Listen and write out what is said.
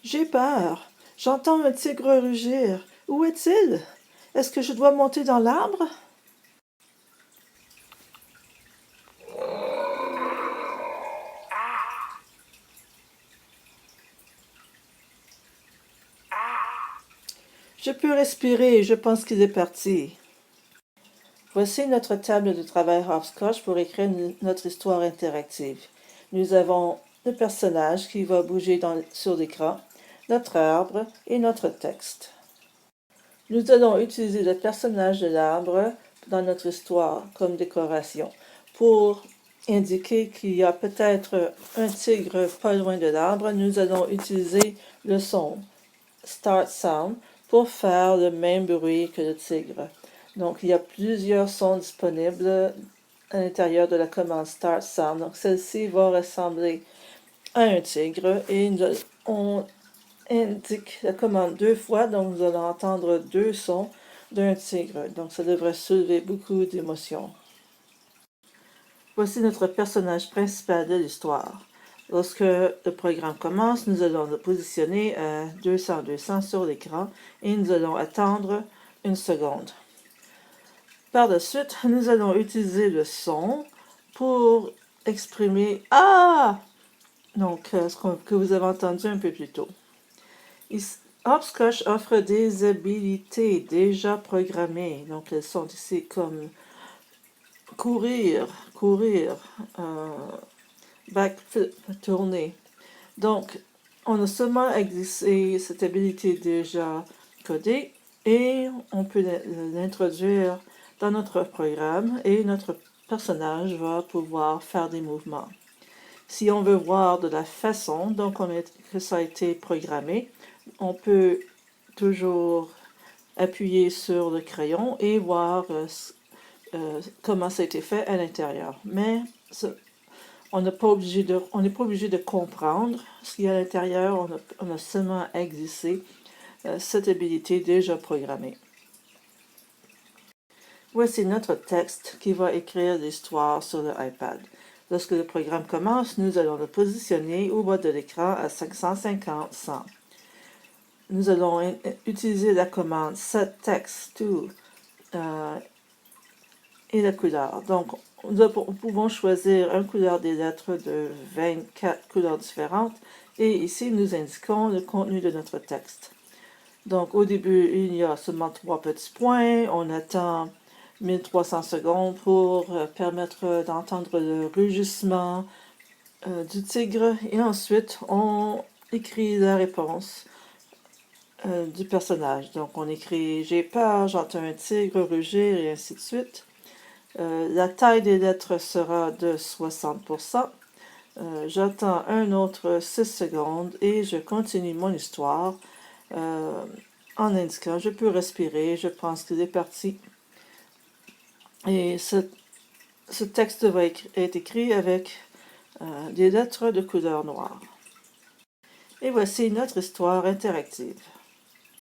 J'ai peur. J'entends un tigre rugir. Où est-il? Est-ce que je dois monter dans l'arbre? Je peux respirer, je pense qu'il est parti. Voici notre table de travail Hopscotch pour écrire notre histoire interactive. Nous avons le personnage qui va bouger sur l'écran, notre arbre et notre texte. Nous allons utiliser le personnage de l'arbre dans notre histoire comme décoration pour indiquer qu'il y a peut-être un tigre pas loin de l'arbre. Nous allons utiliser le son Start Sound pour faire le même bruit que le tigre. Donc, il y a plusieurs sons disponibles à l'intérieur de la commande Start Sound. Donc, celle-ci va ressembler à un tigre et on indique la commande 2 fois, donc nous allons entendre 2 sons d'un tigre. Donc, ça devrait soulever beaucoup d'émotions. Voici notre personnage principal de l'histoire. Lorsque le programme commence, nous allons le positionner à 200 sur l'écran et nous allons attendre une seconde. Par la suite, nous allons utiliser le son pour exprimer « Ah !» donc ce que vous avez entendu un peu plus tôt. Hopscotch offre des habilités déjà programmées. Donc elles sont ici comme courir, backflip, tourner. Donc, on a seulement existé cette habilité déjà codée et on peut l'introduire dans notre programme et notre personnage va pouvoir faire des mouvements. Si on veut voir de la façon dont que ça a été programmé, on peut toujours appuyer sur le crayon et voir comment ça a été fait à l'intérieur. Mais on n'est pas obligé de comprendre ce qu'il y a à l'intérieur, on a seulement exercé cette habilité déjà programmée. Voici notre texte qui va écrire l'histoire sur le iPad. Lorsque le programme commence, nous allons le positionner au bas de l'écran à 550-100. Nous allons utiliser la commande setText2 et la couleur. Donc, nous pouvons choisir une couleur des lettres de 24 couleurs différentes et ici nous indiquons le contenu de notre texte. Donc, au début, il y a seulement 3 petits points. On attend 1300 secondes pour permettre d'entendre le rugissement du tigre. Et ensuite, on écrit la réponse du personnage. Donc, on écrit « J'ai peur, j'entends un tigre rugir » et ainsi de suite. La taille des lettres sera de 60%. J'attends un autre 6 secondes et je continue mon histoire en indiquant « Je peux respirer, je pense qu'il est parti ». Et ce texte va être écrit avec des lettres de couleur noire. Et voici notre histoire interactive.